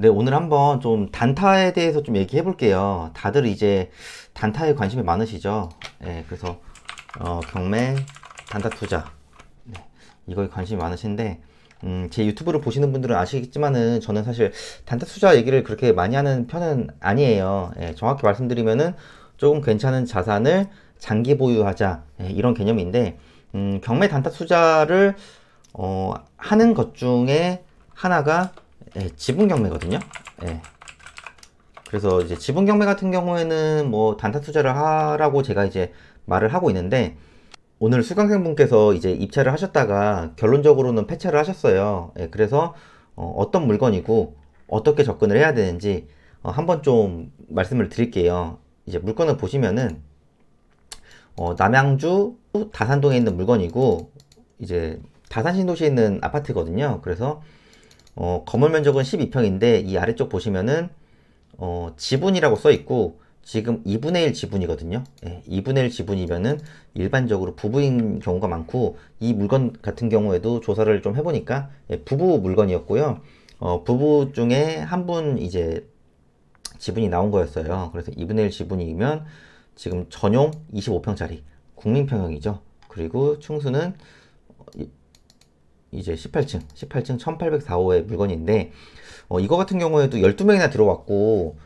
네, 오늘 한번 좀 단타에 대해서 좀 얘기해 볼게요. 다들 이제 단타에 관심이 많으시죠? 네, 그래서 경매 단타 투자, 네, 이거에 관심이 많으신데 제 유튜브를 보시는 분들은 아시겠지만은 저는 사실 단타 투자 얘기를 그렇게 많이 하는 편은 아니에요. 예, 정확히 말씀드리면은 조금 괜찮은 자산을 장기 보유하자, 예, 이런 개념인데 경매 단타 투자를 하는 것 중에 하나가, 예, 지분 경매거든요. 예. 그래서 이제 지분 경매 같은 경우에는 뭐 단타 투자를 하라고 제가 이제 말을 하고 있는데, 오늘 수강생분께서 이제 입찰을 하셨다가 결론적으로는 폐차를 하셨어요. 예, 그래서 떤 물건이고 어떻게 접근을 해야 되는지 한번 좀 말씀을 드릴게요. 이제 물건을 보시면은 남양주 다산동에 있는 물건이고, 이제 다산신도시에 있는 아파트거든요. 그래서 건물 면적은 12평인데 이 아래쪽 보시면은 지분이라고 써 있고 지금 2분의 1 지분이거든요. 예, 2분의 1 지분이면은 일반적으로 부부인 경우가 많고, 이 물건 같은 경우에도 조사를 좀 해보니까, 예, 부부 물건이었고요. 부부 중에 한 분 이제 지분이 나온 거였어요. 그래서 2분의 1 지분이면 지금 전용 25평짜리 국민평형이죠. 그리고 층수는 이제 18층 1804호의 물건인데, 이거 같은 경우에도 12명이나 들어왔고,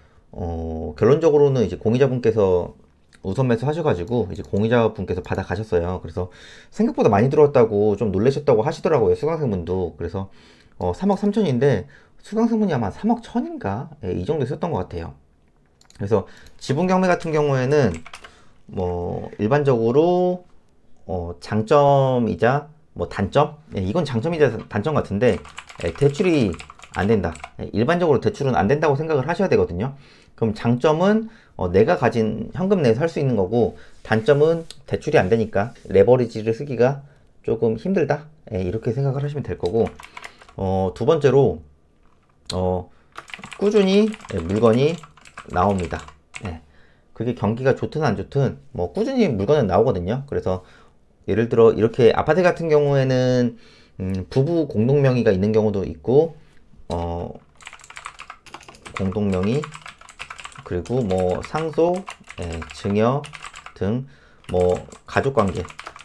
결론적으로는 이제 공이자분께서 우선 매수 하셔가지고 이제 공이자분께서 받아 가셨어요. 그래서 생각보다 많이 들어왔다고 좀 놀라셨다고 하시더라고요, 수강생분도. 그래서 3억 3천인데 수강생분이 아마 3억 1천인가, 예, 이 정도 있었던 것 같아요. 그래서 지분 경매 같은 경우에는 뭐 일반적으로 장점이자 뭐 단점? 예, 이건 장점이자 단점 같은데, 예, 대출이 안 된다. 예, 일반적으로 대출은 안 된다고 생각을 하셔야 되거든요. 그럼 장점은 내가 가진 현금 내에서 할 수 있는 거고, 단점은 대출이 안 되니까 레버리지를 쓰기가 조금 힘들다. 예, 이렇게 생각을 하시면 될 거고, 두 번째로 꾸준히, 예, 물건이 나옵니다. 예, 그게 경기가 좋든 안 좋든 뭐 꾸준히 물건은 나오거든요. 그래서 예를 들어 이렇게 아파트 같은 경우에는 부부 공동명의가 있는 경우도 있고, 어, 공동명의, 그리고 뭐 상속, 예, 증여 등 뭐 가족관계,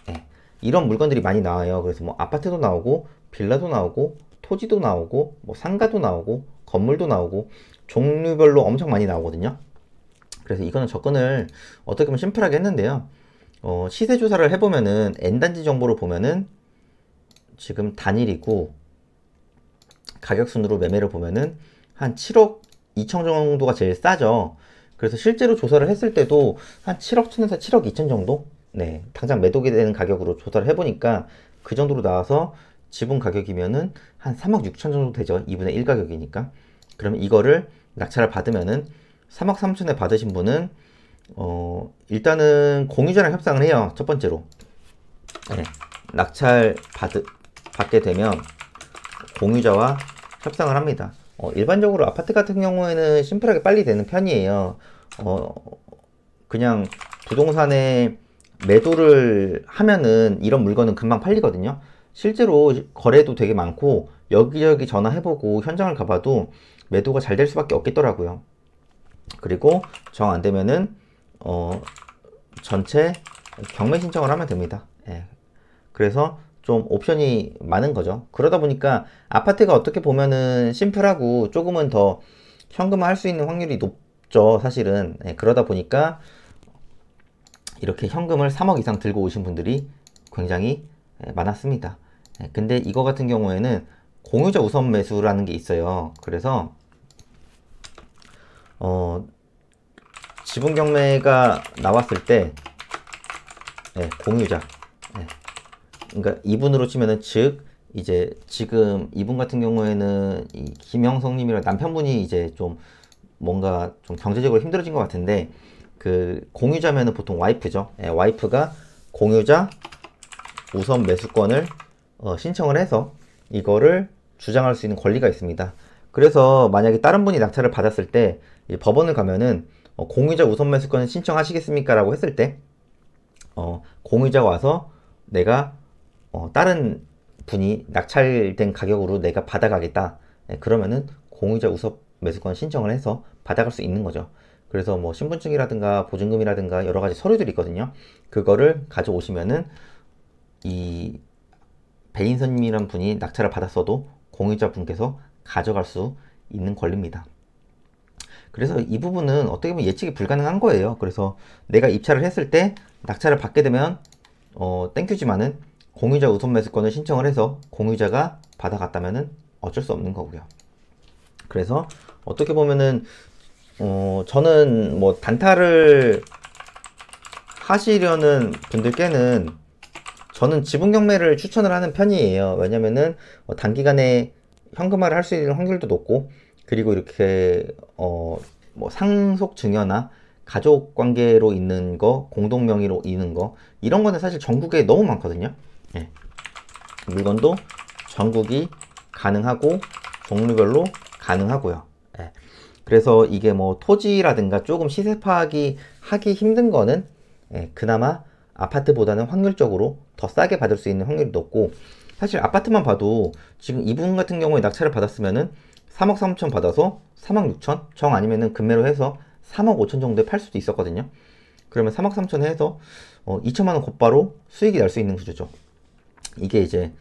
예, 이런 물건들이 많이 나와요. 그래서 뭐 아파트도 나오고 빌라도 나오고 토지도 나오고 뭐 상가도 나오고 건물도 나오고 종류별로 엄청 많이 나오거든요. 그래서 이거는 접근을 어떻게 보면 심플하게 했는데요. 시세 조사를 해보면은 N단지 정보를 보면은 지금 단일이고 가격 순으로 매매를 보면은 한 7억 2천 정도가 제일 싸죠. 그래서 실제로 조사를 했을 때도 한 7억 천에서 7억 2천 정도? 네, 당장 매도가 되는 가격으로 조사를 해보니까 그 정도로 나와서 지분 가격이면은 한 3억 6천 정도 되죠. 2분의 1 가격이니까. 그러면 이거를 낙찰을 받으면은 3억 3천에 받으신 분은 일단은 공유자랑 협상을 해요. 첫 번째로. 네, 낙찰 받게 되면 공유자와 협상을 합니다. 일반적으로 아파트 같은 경우에는 심플하게 빨리 되는 편이에요. 그냥 부동산에 매도를 하면은 이런 물건은 금방 팔리거든요. 실제로 거래도 되게 많고 여기저기 전화해보고 현장을 가봐도 매도가 잘 될 수밖에 없겠더라고요. 그리고 정 안 되면은 전체 경매 신청을 하면 됩니다. 예. 그래서 좀 옵션이 많은 거죠. 그러다 보니까 아파트가 어떻게 보면은 심플하고 조금은 더 현금화 할 수 있는 확률이 높죠, 사실은. 예, 그러다 보니까 이렇게 현금을 3억 이상 들고 오신 분들이 굉장히, 예, 많았습니다. 예, 근데 이거 같은 경우에는 공유자 우선 매수라는 게 있어요. 그래서 지분 경매가 나왔을 때, 예, 공유자, 예, 그러니까 이분으로 치면은 즉 이제 지금 이분 같은 경우에는 이 김영성님이랑 남편분이 이제 좀 뭔가 좀 경제적으로 힘들어진 것 같은데, 그 공유자면은 보통 와이프죠. 예, 와이프가 공유자 우선 매수권을 신청을 해서 이거를 주장할 수 있는 권리가 있습니다. 그래서 만약에 다른 분이 낙찰을 받았을 때 법원을 가면은 공유자 우선 매수권을 신청하시겠습니까? 라고 했을 때 공유자가 와서 내가 다른 분이 낙찰된 가격으로 내가 받아가겠다. 예, 그러면은 공유자 우선 매수권 신청을 해서 받아갈 수 있는 거죠. 그래서 뭐 신분증이라든가 보증금이라든가 여러 가지 서류들이 있거든요. 그거를 가져오시면은 이 배인선님이란 분이 낙찰을 받았어도 공유자 분께서 가져갈 수 있는 권리입니다. 그래서 이 부분은 어떻게 보면 예측이 불가능한 거예요. 그래서 내가 입찰을 했을 때 낙찰을 받게 되면 땡큐지만은 공유자 우선 매수권을 신청을 해서 공유자가 받아갔다면은 어쩔 수 없는 거고요. 그래서 어떻게 보면은 저는 뭐 단타를 하시려는 분들께는 저는 지분 경매를 추천을 하는 편이에요. 왜냐면은 단기간에 현금화를 할 수 있는 확률도 높고, 그리고 이렇게 뭐 상속 증여나 가족 관계로 있는 거, 공동 명의로 있는 거, 이런 거는 사실 전국에 너무 많거든요. 예. 물건도 전국이 가능하고 종류별로 가능하고요. 예. 그래서 이게 뭐 토지라든가 조금 시세 파악이 하기 힘든 거는 그나마 아파트보다는 확률적으로 더 싸게 받을 수 있는 확률이 높고, 사실 아파트만 봐도 지금 이분 같은 경우에 낙찰을 받았으면은 3억 3천 받아서 3억 6천, 정 아니면은 금매로 해서 3억 5천 정도에 팔 수도 있었거든요. 그러면 3억 3천 해서 2천만 원 곧바로 수익이 날 수 있는 구조죠. 이게 이제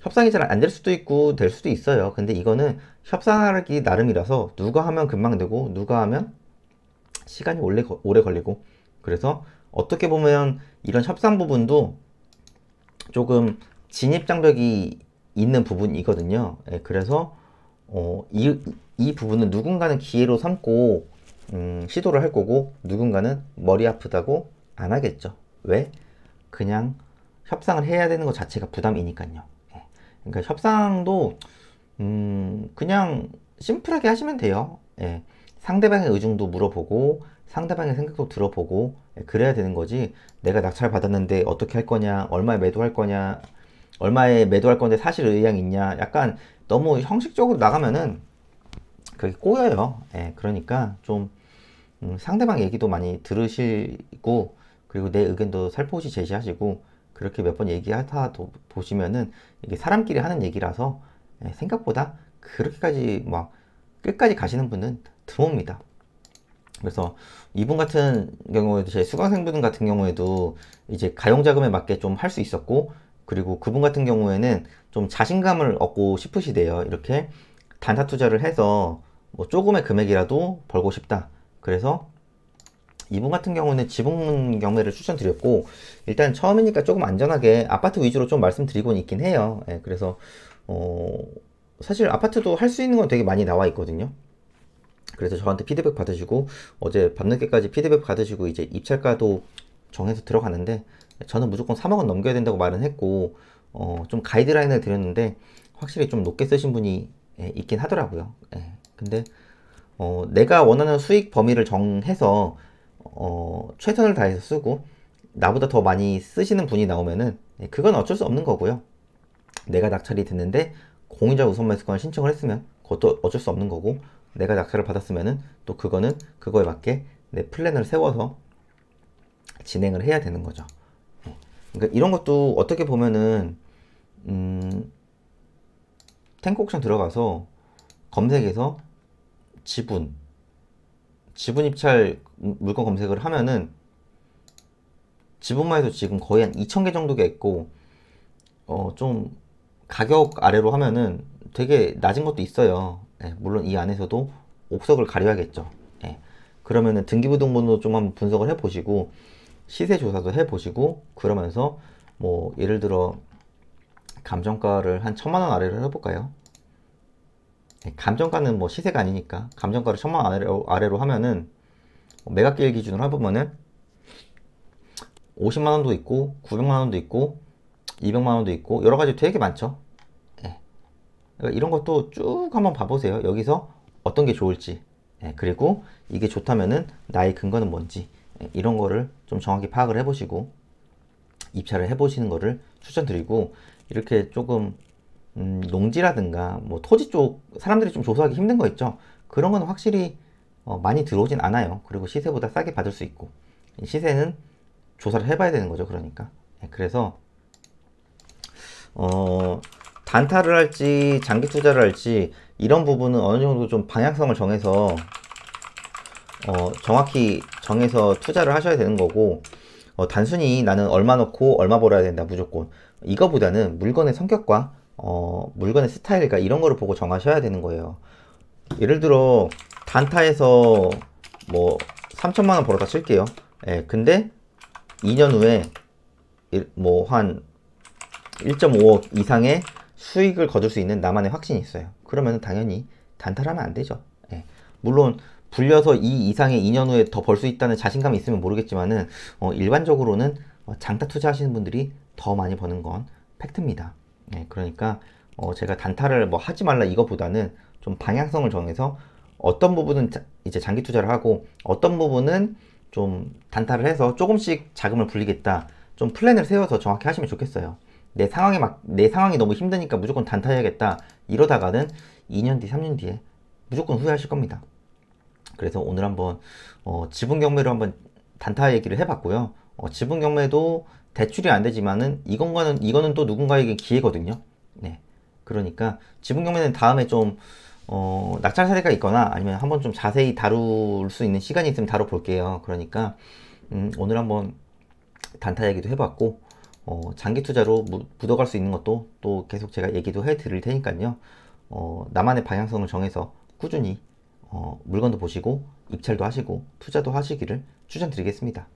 협상이 잘 안 될 수도 있고 될 수도 있어요. 근데 이거는 협상하기 나름이라서 누가 하면 금방 되고 누가 하면 시간이 오래 걸리고, 그래서 어떻게 보면 이런 협상 부분도 조금 진입장벽이 있는 부분이거든요. 예, 그래서 이 부분은 누군가는 기회로 삼고 시도를 할 거고, 누군가는 머리 아프다고 안 하겠죠. 왜? 그냥 협상을 해야 되는 것 자체가 부담이니까요. 예. 그러니까 협상도 그냥 심플하게 하시면 돼요. 예. 상대방의 의중도 물어보고 상대방의 생각도 들어보고, 예, 그래야 되는 거지. 내가 낙찰 받았는데 어떻게 할 거냐, 얼마에 매도할 거냐, 얼마에 매도할 건데 사실 의향 있냐, 약간 너무 형식적으로 나가면은 그게 꼬여요. 예. 그러니까 좀 상대방 얘기도 많이 들으시고, 그리고 내 의견도 살포시 제시하시고, 그렇게 몇 번 얘기하다 보시면은 이게 사람끼리 하는 얘기라서 생각보다 그렇게까지 막 끝까지 가시는 분은 드뭅니다. 그래서 이분 같은 경우에도, 제 수강생분 같은 경우에도 이제 가용자금에 맞게 좀 할 수 있었고, 그리고 그분 같은 경우에는 좀 자신감을 얻고 싶으시대요. 이렇게 단타 투자를 해서 뭐 조금의 금액이라도 벌고 싶다. 그래서 이분 같은 경우는 지분 경매를 추천드렸고, 일단 처음이니까 조금 안전하게 아파트 위주로 좀 말씀드리고는 있긴 해요. 예, 그래서 사실 아파트도 할 수 있는 건 되게 많이 나와 있거든요. 그래서 저한테 피드백 받으시고, 어제 밤늦게까지 피드백 받으시고 이제 입찰가도 정해서 들어갔는데, 저는 무조건 3억은 넘겨야 된다고 말은 했고, 좀 가이드라인을 드렸는데 확실히 좀 높게 쓰신 분이 있긴 하더라고요. 예, 근데 내가 원하는 수익 범위를 정해서 최선을 다해서 쓰고 나보다 더 많이 쓰시는 분이 나오면은 그건 어쩔 수 없는 거고요. 내가 낙찰이 됐는데 공유자 우선 매수권 신청을 했으면 그것도 어쩔 수 없는 거고, 내가 낙찰을 받았으면은 또 그거는 그거에 맞게 내 플랜을 세워서 진행을 해야 되는 거죠. 그러니까 이런 것도 어떻게 보면은 탱크옥션 들어가서 검색해서 지분 입찰 물건 검색을 하면은 지분만 해도 지금 거의 한 2,000개 정도가 있고, 좀 가격 아래로 하면은 되게 낮은 것도 있어요. 예, 물론 이 안에서도 옥석을 가려야겠죠. 예, 그러면은 등기부등본도 좀 한번 분석을 해 보시고 시세 조사도 해 보시고, 그러면서 뭐 예를 들어 감정가를 한 1,000만 원 아래로 해볼까요? 감정가는 뭐 시세가 아니니까 감정가를 1,000만 원 아래로 하면은 매각기일 기준으로 해보면은 50만 원도 있고 900만 원도 있고 200만 원도 있고 여러 가지 되게 많죠. 예. 그러니까 이런 것도 쭉 한번 봐보세요. 여기서 어떤 게 좋을지, 예. 그리고 이게 좋다면은 나의 근거는 뭔지, 예. 이런 거를 좀 정확히 파악을 해보시고 입찰을 해보시는 거를 추천드리고, 이렇게 조금 농지라든가 뭐 토지 쪽 사람들이 좀 조사하기 힘든 거 있죠. 그런 건 확실히 많이 들어오진 않아요. 그리고 시세보다 싸게 받을 수 있고, 시세는 조사를 해봐야 되는 거죠. 그러니까 그래서 단타를 할지 장기 투자를 할지 이런 부분은 어느 정도 좀 방향성을 정해서 정확히 정해서 투자를 하셔야 되는 거고, 단순히 나는 얼마 넣고 얼마 벌어야 된다 무조건 이거보다는 물건의 성격과 물건의 스타일과 이런 거를 보고 정하셔야 되는 거예요. 예를 들어 단타에서 뭐 3천만 원 벌었다 칠게요. 예, 근데 2년 후에 뭐 한 1.5억 이상의 수익을 거둘 수 있는 나만의 확신이 있어요. 그러면 당연히 단타를 하면 안 되죠. 예. 물론 불려서 이 이상의 2년 후에 더 벌 수 있다는 자신감이 있으면 모르겠지만은 일반적으로는 장타 투자하시는 분들이 더 많이 버는 건 팩트입니다. 예, 그러니까 제가 단타를 뭐 하지 말라 이거보다는 좀 방향성을 정해서 어떤 부분은 이제 장기 투자를 하고 어떤 부분은 좀 단타를 해서 조금씩 자금을 불리겠다. 좀 플랜을 세워서 정확히 하시면 좋겠어요. 내 상황이 너무 힘드니까 무조건 단타해야겠다. 이러다가는 2년 뒤, 3년 뒤에 무조건 후회하실 겁니다. 그래서 오늘 한번 지분 경매로 한번 단타 얘기를 해봤고요. 지분 경매도 대출이 안 되지만은 이거는 또 누군가에게 기회거든요. 네. 그러니까 지분 경매는 다음에 좀 낙찰 사례가 있거나 아니면 한번 좀 자세히 다룰 수 있는 시간이 있으면 다뤄볼게요. 그러니까 오늘 한번 단타 얘기도 해봤고 장기 투자로 묻어갈 수 있는 것도 또 계속 제가 얘기도 해드릴 테니까요. 나만의 방향성을 정해서 꾸준히 물건도 보시고 입찰도 하시고 투자도 하시기를 추천드리겠습니다.